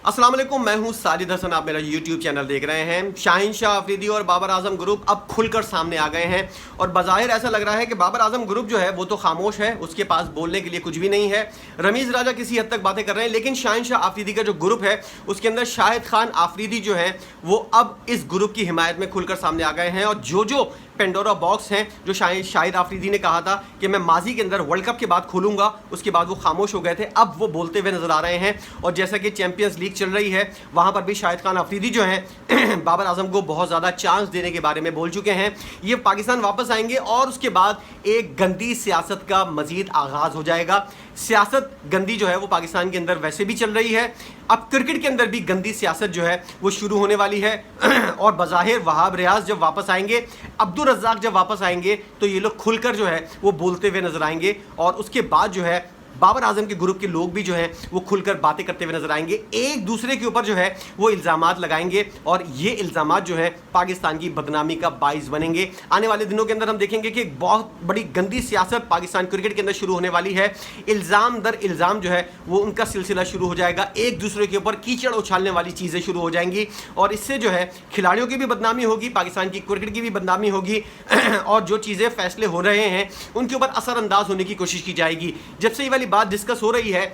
अस्सलाम वालेकुम, मैं हूं साजिद हसन। आप मेरा YouTube चैनल देख रहे हैं। शाहीन शाह अफरीदी और बाबर आजम ग्रुप अब खुलकर सामने आ गए हैं और बज़ाहिर ऐसा लग रहा है कि बाबर आजम ग्रुप जो है वो तो खामोश है, उसके पास बोलने के लिए कुछ भी नहीं है। रमीज़ राजा किसी हद तक बातें कर रहे हैं, लेकिन शाहीन शाह अफरीदी का जो ग्रुप है उसके अंदर शाहिद खान आफरीदी जो है वो अब इस ग्रुप की हिमायत में खुलकर सामने आ गए हैं। और जो पेंडोरा बॉक्स हैं जो शाहिद आफरीदी ने कहा था कि मैं माजी के अंदर वर्ल्ड कप के बाद खोलूंगा, उसके बाद वो खामोश हो गए थे, अब वो बोलते हुए नजर आ रहे हैं। और जैसा कि चैंपियंस लीग चल रही है वहां पर भी शाहिद खान आफरीदी जो हैं बाबर आजम को बहुत ज़्यादा चांस देने के बारे में बोल चुके हैं। ये पाकिस्तान वापस आएंगे और उसके बाद एक गंदी सियासत का मजीद आगाज़ हो जाएगा। सियासत गंदी जो है वो पाकिस्तान के अंदर वैसे भी चल रही है, अब क्रिकेट के अंदर भी गंदी सियासत जो है वो शुरू होने वाली है। और बज़ाहिर वहाब रियाज जब वापस आएंगे, अब्दुल रज़्ज़ाक जब वापस आएंगे तो ये लोग खुलकर जो है वो बोलते हुए नजर आएंगे। और उसके बाद जो है बाबर आजम के ग्रुप के लोग भी जो हैं वो खुलकर बातें करते हुए नजर आएंगे, एक दूसरे के ऊपर जो है वो इल्ज़ामात लगाएंगे और ये इल्ज़ामात जो है पाकिस्तान की बदनामी का बाइस बनेंगे। आने वाले दिनों के अंदर हम देखेंगे कि एक बहुत बड़ी गंदी सियासत पाकिस्तान क्रिकेट के अंदर शुरू होने वाली है। इल्ज़ाम दर इल्ज़ाम जो है वो उनका सिलसिला शुरू हो जाएगा, एक दूसरे के ऊपर कीचड़ उछालने वाली चीज़ें शुरू हो जाएंगी और इससे जो है खिलाड़ियों की भी बदनामी होगी, पाकिस्तान की क्रिकेट की भी बदनामी होगी और जो चीज़ें फैसले हो रहे हैं उनके ऊपर असरअंदाज होने की कोशिश की जाएगी। जब से ये वाली बात डिस्कस हो रही है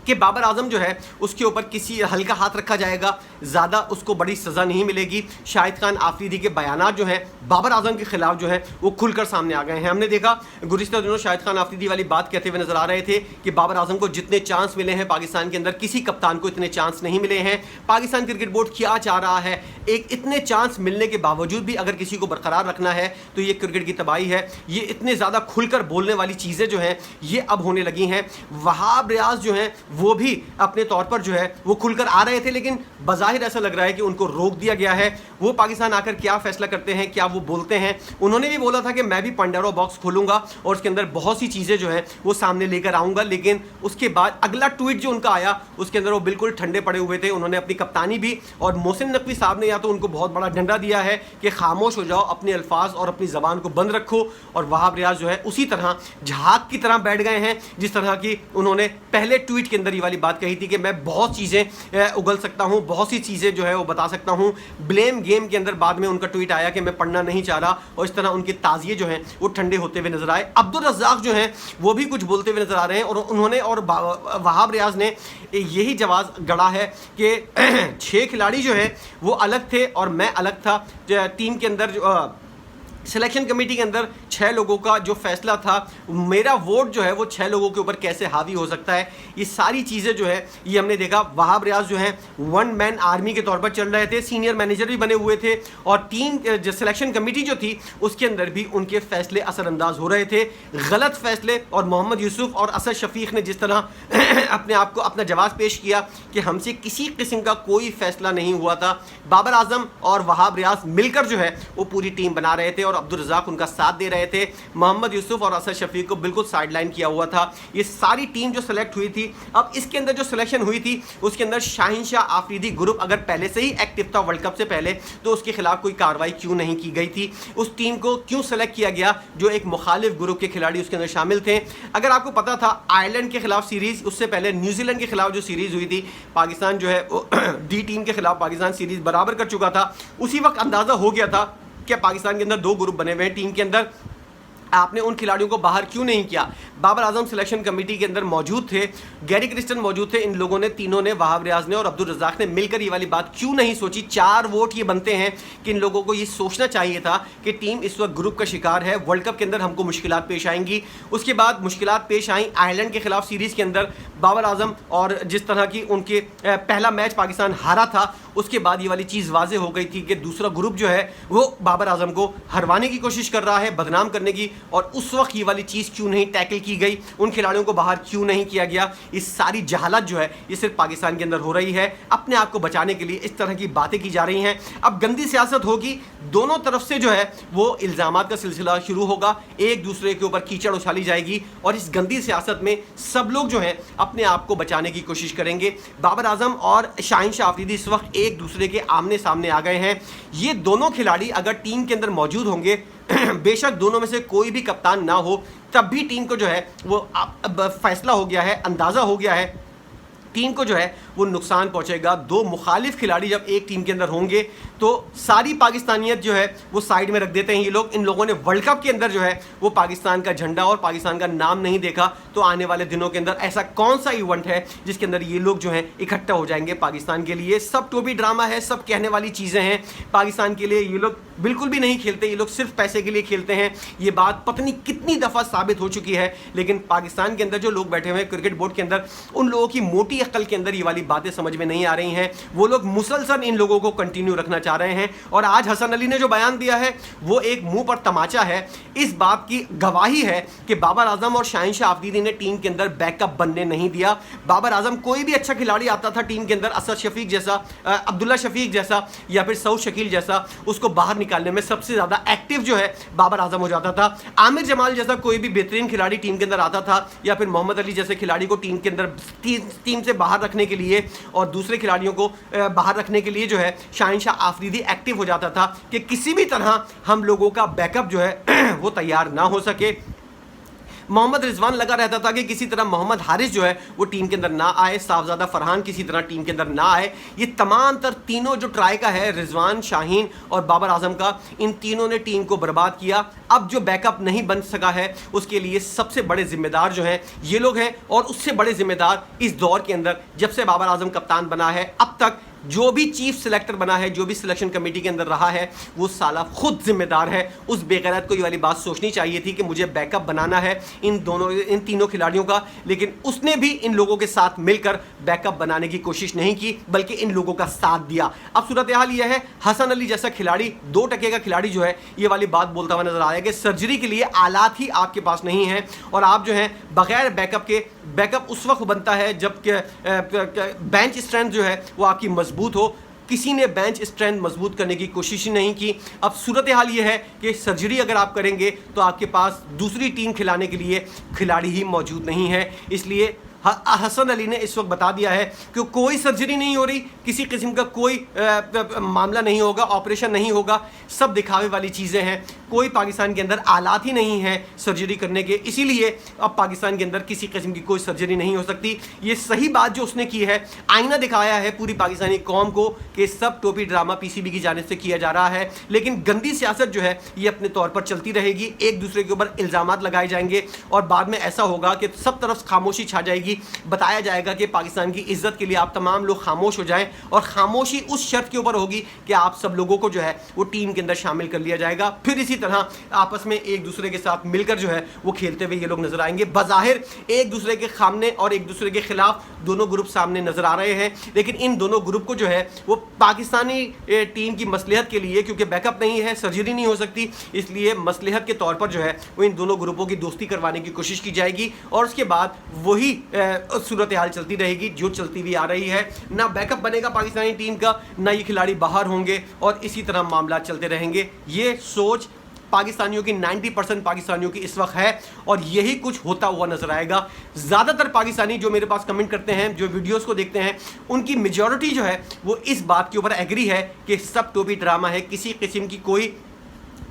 कि बाबर आजम जो है उसके ऊपर किसी हल्का हाथ रखा जाएगा, ज़्यादा उसको बड़ी सज़ा नहीं मिलेगी। शाहिद खान आफरीदी के बयानात जो हैं बाबर आजम के ख़िलाफ़ जो है वो खुलकर सामने आ गए हैं। हमने देखा गुज़िश्ता दिनों शाहिद खान आफरीदी वाली बात कहते हुए नज़र आ रहे थे कि बाबर आजम को जितने चांस मिले हैं पाकिस्तान के अंदर किसी कप्तान को इतने चांस नहीं मिले हैं। पाकिस्तान क्रिकेट बोर्ड क्या चाह रहा है, एक इतने चांस मिलने के बावजूद भी अगर किसी को बरकरार रखना है तो ये क्रिकेट की तबाही है। ये इतने ज़्यादा खुलकर बोलने वाली चीज़ें जो हैं ये अब होने लगी हैं। वहाब रियाज जो हैं वो भी अपने तौर पर जो है वो खुलकर आ रहे थे, लेकिन बज़ाहिर ऐसा लग रहा है कि उनको रोक दिया गया है। वो पाकिस्तान आकर क्या फैसला करते हैं, क्या वो बोलते हैं। उन्होंने भी बोला था कि मैं भी पंडोरा बॉक्स खोलूंगा और उसके अंदर बहुत सी चीज़ें जो है वो सामने लेकर आऊंगा, लेकिन उसके बाद अगला ट्वीट जो उनका आया उसके अंदर वो बिल्कुल ठंडे पड़े हुए थे। उन्होंने अपनी कप्तानी भी और मोहसिन नकवी साहब ने या तो उनको बहुत बड़ा डंडा दिया है कि खामोश हो जाओ, अपने अल्फाज और अपनी ज़बान को बंद रखो। और वहाब रियाज जो है उसी तरह जहाज की तरह बैठ गए हैं जिस तरह की उन्होंने पहले ट्वीट के अंदर ये वाली बात कही थी कि मैं बहुत चीज़ें उगल सकता हूं, बहुत सी चीज़ें जो है वो बता सकता हूं। ब्लेम गेम के अंदर बाद में उनका ट्वीट आया कि मैं पढ़ना नहीं चाह रहा और इस तरह उनके ताज़िए जो हैं वो ठंडे होते हुए नजर आए। अब्दुल रज़्ज़ाक जो हैं वो भी कुछ बोलते हुए नजर आ रहे हैं और उन्होंने और वहाब रियाज ने यही जवाब गढ़ा है कि 6 खिलाड़ी जो हैं वो अलग थे और मैं अलग था। टीम के अंदर सिलेक्शन कमेटी के अंदर 6 लोगों का जो फैसला था, मेरा वोट जो है वो 6 लोगों के ऊपर कैसे हावी हो सकता है, ये सारी चीज़ें जो है ये हमने देखा। वहाब रियाज जो है वन मैन आर्मी के तौर पर चल रहे थे, सीनियर मैनेजर भी बने हुए थे और टीम जो सिलेक्शन कमेटी जो थी उसके अंदर भी उनके फैसले असरअंदाज हो रहे थे, गलत फैसले। और मोहम्मद यूसुफ और असद शफीक ने जिस तरह अपने आप को अपना जवाब पेश किया कि हमसे किसी किस्म का कोई फैसला नहीं हुआ था, बाबर आजम और वहाब रियाज मिलकर जो है वो पूरी टीम बना रहे थे और अब्दुल रज़्ज़ाक उनका साथ दे रहे थे। मोहम्मद यूसुफ और असद शफीक को बिल्कुल साइडलाइन किया हुआ था। ये सारी टीम जो सेलेक्ट हुई थी, अब इसके अंदर जो सिलेक्शन हुई थी उसके अंदर शाहीन शाह आफरीदी ग्रुप अगर पहले से ही एक्टिव था वर्ल्ड कप से पहले तो उसके खिलाफ कोई कार्रवाई क्यों नहीं की गई थी, उस टीम को क्यों सेलेक्ट किया गया जो एक मुखालिफ ग्रुप के खिलाड़ी उसके अंदर शामिल थे। अगर आपको पता था आयरलैंड के खिलाफ सीरीज, उससे पहले न्यूजीलैंड के खिलाफ जो सीरीज हुई थी पाकिस्तान जो है डी टीम के खिलाफ पाकिस्तान सीरीज बराबर कर चुका था, उसी वक्त अंदाजा हो गया था क्या पाकिस्तान के अंदर 2 ग्रुप बने हुए हैं टीम के अंदर, आपने उन खिलाड़ियों को बाहर क्यों नहीं किया। बाबर आजम सिलेक्शन कमेटी के अंदर मौजूद थे, गैरी क्रिस्टन मौजूद थे, इन लोगों ने तीनों ने, वहाब रियाज ने और अब्दुल रज़्ज़ाक ने मिलकर ये वाली बात क्यों नहीं सोची। 4 वोट ये बनते हैं कि इन लोगों को ये सोचना चाहिए था कि टीम इस वक्त ग्रुप का शिकार है, वर्ल्ड कप के अंदर हमको मुश्किलात पेश आएंगी। उसके बाद मुश्किलात पेश आई आयरलैंड के खिलाफ सीरीज़ के अंदर, बाबर आजम और जिस तरह की उनके पहला मैच पाकिस्तान हारा था उसके बाद ये वाली चीज़ वाज़े हो गई थी कि दूसरा ग्रुप जो है वो बाबर आजम को हरवाने की कोशिश कर रहा है, बदनाम करने की। और उस वक्त ये वाली चीज़ क्यों नहीं टैकल की गई, उन खिलाड़ियों को बाहर क्यों नहीं किया गया। इस सारी जहालत जो है ये सिर्फ पाकिस्तान के अंदर हो रही है, अपने आप को बचाने के लिए इस तरह की बातें की जा रही हैं। अब गंदी सियासत होगी, दोनों तरफ से जो है वो इल्ज़ामात का सिलसिला शुरू होगा, एक दूसरे के ऊपर कीचड़ उछाली जाएगी और इस गंदी सियासत में सब लोग जो है अपने आप को बचाने की कोशिश करेंगे। बाबर आजम और शाहीन शाह आफरीदी इस वक्त एक दूसरे के आमने सामने आ गए हैं। ये दोनों खिलाड़ी अगर टीम के अंदर मौजूद होंगे बेशक दोनों में से कोई भी कप्तान ना हो तब भी टीम को जो है वो फैसला हो गया है, अंदाज़ा हो गया है टीम को जो है वो नुकसान पहुंचेगा। दो मुखालिफ खिलाड़ी जब एक टीम के अंदर होंगे तो सारी पाकिस्तानियत जो है वो साइड में रख देते हैं ये लोग। इन लोगों ने वर्ल्ड कप के अंदर जो है वो पाकिस्तान का झंडा और पाकिस्तान का नाम नहीं देखा, तो आने वाले दिनों के अंदर ऐसा कौन सा इवेंट है जिसके अंदर ये लोग जो है इकट्ठा हो जाएंगे पाकिस्तान के लिए। सब टोपी ड्रामा है, सब कहने वाली चीज़ें हैं। पाकिस्तान के लिए ये लोग बिल्कुल भी नहीं खेलते, ये लोग सिर्फ पैसे के लिए खेलते हैं। ये बात पता नहीं कितनी दफ़ा साबित हो चुकी है, लेकिन पाकिस्तान के अंदर जो लोग बैठे हुए हैं क्रिकेट बोर्ड के अंदर, उन लोगों की मोटी अक्ल के अंदर ये वाली बातें समझ में नहीं आ रही हैं। वो लोग मुसलसल इन लोगों को कंटिन्यू रखना चाह रहे हैं। और आज हसन अली ने जो बयान दिया है वो एक मुंह पर तमाचा है। इस बात की गवाही है कि बाबर आजम और शाहीन शाह अफरीदी ने टीम के अंदर बैकअप बनने नहीं दिया। बाबर आजम कोई भी अच्छा खिलाड़ी आता था टीम के अंदर, असद शफीक जैसा, अब्दुल्ला शफीक जैसा या फिर सऊद शकील जैसा, उसको बाहर निकालने में सबसे ज़्यादा एक्टिव जो है बाबर आजम हो जाता था। आमिर जमाल जैसा कोई भी बेहतरीन खिलाड़ी टीम के अंदर आता था या फिर मोहम्मद अली जैसे खिलाड़ी को टीम के अंदर टीम से बाहर रखने के लिए और दूसरे खिलाड़ियों को बाहर रखने के लिए जो है शाहीन शाह आफरीदी एक्टिव हो जाता था कि किसी भी तरह हम लोगों का बैकअप जो है वो तैयार ना हो सके। मोहम्मद रिजवान लगा रहता था कि किसी तरह मोहम्मद हारिस जो है वो टीम के अंदर ना आए, साहबजादा फरहान किसी तरह टीम के अंदर ना आए। ये तमाम तर तीनों जो ट्राई का है, रिजवान, शाहीन और बाबर आजम का, इन तीनों ने टीम को बर्बाद किया। अब जो बैकअप नहीं बन सका है उसके लिए सबसे बड़े जिम्मेदार जो हैं ये लोग हैं। और उससे बड़े जिम्मेदार इस दौर के अंदर जब से बाबर आजम कप्तान बना है अब तक जो भी चीफ सिलेक्टर बना है, जो भी सिलेक्शन कमेटी के अंदर रहा है, वो साला खुद जिम्मेदार है। उस बेगैरत को ये वाली बात सोचनी चाहिए थी कि मुझे बैकअप बनाना है इन तीनों खिलाड़ियों का, लेकिन उसने भी इन लोगों के साथ मिलकर बैकअप बनाने की कोशिश नहीं की बल्कि इन लोगों का साथ दिया। अब सूरत हाल यह है, हसन अली जैसा खिलाड़ी, 2% का खिलाड़ी जो है ये वाली बात बोलता हुआ नजर आया कि सर्जरी के लिए आलात ही आपके पास नहीं है और आप जो है बगैर बैकअप के, बैकअप उस वक्त बनता है जब बेंच स्ट्रेंथ जो है वो आपकी मजबूत हो। किसी ने बेंच स्ट्रेंथ मजबूत करने की कोशिश ही नहीं की। अब सूरत हाल ये है कि सर्जरी अगर आप करेंगे तो आपके पास दूसरी टीम खिलाने के लिए खिलाड़ी ही मौजूद नहीं है। इसलिए हसन अली ने इस वक्त बता दिया है कि कोई सर्जरी नहीं हो रही, किसी किस्म का कोई मामला नहीं होगा, ऑपरेशन नहीं होगा, सब दिखावे वाली चीज़ें हैं। कोई पाकिस्तान के अंदर आलात ही नहीं है सर्जरी करने के, इसीलिए अब पाकिस्तान के अंदर किसी किस्म की कोई सर्जरी नहीं हो सकती। ये सही बात जो उसने की है, आईना दिखाया है पूरी पाकिस्तानी कौम को कि सब टोपी ड्रामा पीसीबी की जानिब से किया जा रहा है। लेकिन गंदी सियासत जो है ये अपने तौर पर चलती रहेगी, एक दूसरे के ऊपर इल्ज़ामात लगाए जाएंगे और बाद में ऐसा होगा कि सब तरफ खामोशी छा जाएगी। बताया जाएगा कि पाकिस्तान की इज्जत के लिए आप तमाम लोग खामोश हो जाएं और खामोशी उस शर्त के ऊपर होगी कि आप सब लोगों को जो है वो टीम के अंदर शामिल कर लिया जाएगा। फिर इसी तरह आपस में एक दूसरे के साथ मिलकर जो है वो खेलते हुए ये लोग नजर आएंगे। बज़ाहिर एक दूसरे के सामने और एक दूसरे के खिलाफ दोनों ग्रुप सामने नजर आ रहे हैं, लेकिन इन दोनों ग्रुप को जो है वो पाकिस्तानी टीम की मसलहत के लिए, क्योंकि बैकअप नहीं है, सर्जरी नहीं हो सकती, इसलिए मसलहत के तौर पर जो है वो इन दोनों ग्रुपों की दोस्ती करवाने की कोशिश की जाएगी और उसके बाद वही सूरत हाल चलती रहेगी जो चलती हुई आ रही है। ना बैकअप बनेगा पाकिस्तानी टीम का, ना ये खिलाड़ी बाहर होंगे और इसी तरह मामला चलते रहेंगे। ये सोच पाकिस्तानियों की 90% पाकिस्तानियों की इस वक्त है और यही कुछ होता हुआ नजर आएगा। ज़्यादातर पाकिस्तानी जो मेरे पास कमेंट करते हैं, जो वीडियोस को देखते हैं, उनकी मेजॉरिटी जो है वो इस बात के ऊपर एग्री है कि सब टोपी ड्रामा है, किसी किस्म की कोई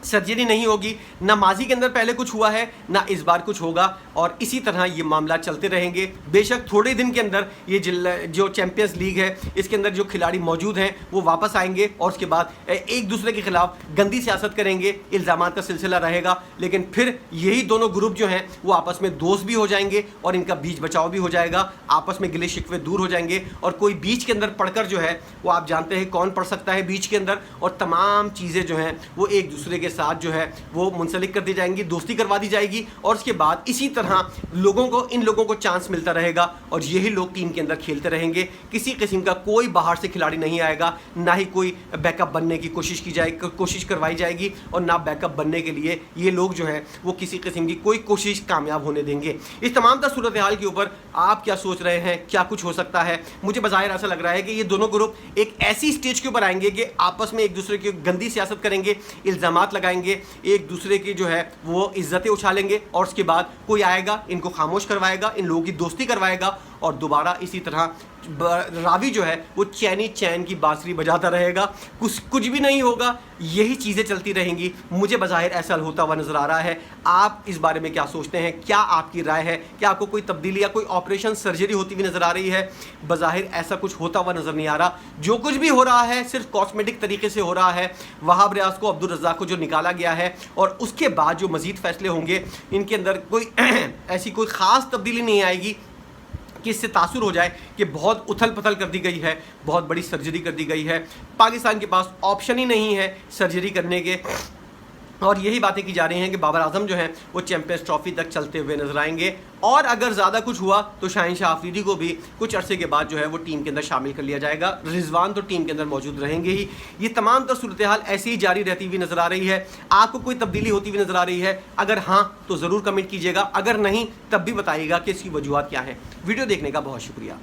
सर्जरी नहीं होगी, ना माजी के अंदर पहले कुछ हुआ है ना इस बार कुछ होगा और इसी तरह ये मामला चलते रहेंगे। बेशक थोड़े दिन के अंदर ये जो चैंपियंस लीग है इसके अंदर जो खिलाड़ी मौजूद हैं वो वापस आएंगे और उसके बाद एक दूसरे के खिलाफ गंदी सियासत करेंगे, इल्ज़ामात का सिलसिला रहेगा, लेकिन फिर यही दोनों ग्रुप जो हैं वो आपस में दोस्त भी हो जाएंगे और इनका बीच बचाव भी हो जाएगा, आपस में गिले शिकवे दूर हो जाएंगे और कोई बीच के अंदर पढ़कर जो है वो आप जानते हैं कौन पढ़ सकता है बीच के अंदर, और तमाम चीज़ें जो हैं वो एक दूसरे के साथ जो है वो मुंसलिक कर दी जाएंगी, दोस्ती करवा दी जाएगी और उसके बाद इसी तरह इन लोगों को चांस मिलता रहेगा और यही लोग टीम के अंदर खेलते रहेंगे। किसी किस्म का कोई बाहर से खिलाड़ी नहीं आएगा, ना ही कोई बैकअप बनने की कोशिश करवाई जाएगी और ना बैकअप बनने के लिए ये लोग जो है वो किसी किस्म की कोई कोशिश कामयाब होने देंगे। इस तमाम तर सूरत हाल के ऊपर आप क्या सोच रहे हैं, क्या कुछ हो सकता है? मुझे बज़ाहिर ऐसा लग रहा है कि ये दोनों ग्रुप एक ऐसी स्टेज के ऊपर आएंगे कि आपस में एक दूसरे की गंदी सियासत करेंगे, इल्ज़ामात लगाएंगे, एक दूसरे की जो है वो इज्जतें उछालेंगे और उसके बाद कोई आएगा इनको खामोश करवाएगा, इन लोगों की दोस्ती करवाएगा और दोबारा इसी तरह रावी जो है वो चैनी चैन की बांसुरी बजाता रहेगा, कुछ भी नहीं होगा, यही चीज़ें चलती रहेंगी। मुझे बज़ाहिर ऐसा होता हुआ नज़र आ रहा है। आप इस बारे में क्या सोचते हैं? क्या आपकी राय है? क्या आपको कोई तब्दीली या कोई ऑपरेशन सर्जरी होती हुई नज़र आ रही है? बज़ाहिर ऐसा कुछ होता हुआ नज़र नहीं आ रहा। जो कुछ भी हो रहा है सिर्फ कॉस्मेटिक तरीके से हो रहा है। वहाब रियाज को, अब्दुल रज़्ज़ाक को जो निकाला गया है और उसके बाद जो मज़ीद फ़ैसले होंगे, इनके अंदर कोई ऐसी कोई ख़ास तब्दीली नहीं आएगी कि इससे तासुर हो जाए कि बहुत उथल पुथल कर दी गई है, बहुत बड़ी सर्जरी कर दी गई है, पाकिस्तान के पास ऑप्शन ही नहीं है सर्जरी करने के। और यही बातें की जा रही हैं कि बाबर आजम जो हैं वो चैंपियंस ट्रॉफी तक चलते हुए नजर आएंगे। और अगर ज़्यादा कुछ हुआ तो शाहीन शाह अफरीदी को भी कुछ अरसे के बाद जो है वो टीम के अंदर शामिल कर लिया जाएगा। रिजवान तो टीम के अंदर मौजूद रहेंगे ही। ये तमाम तो सूरत हाल ऐसे ही जारी रहती हुई नज़र आ रही है। आपको कोई तब्दीली होती हुई नज़र आ रही है? अगर हाँ तो ज़रूर कमेंट कीजिएगा, अगर नहीं तब भी बताइएगा कि इसकी वजूहत क्या है। वीडियो देखने का बहुत शुक्रिया।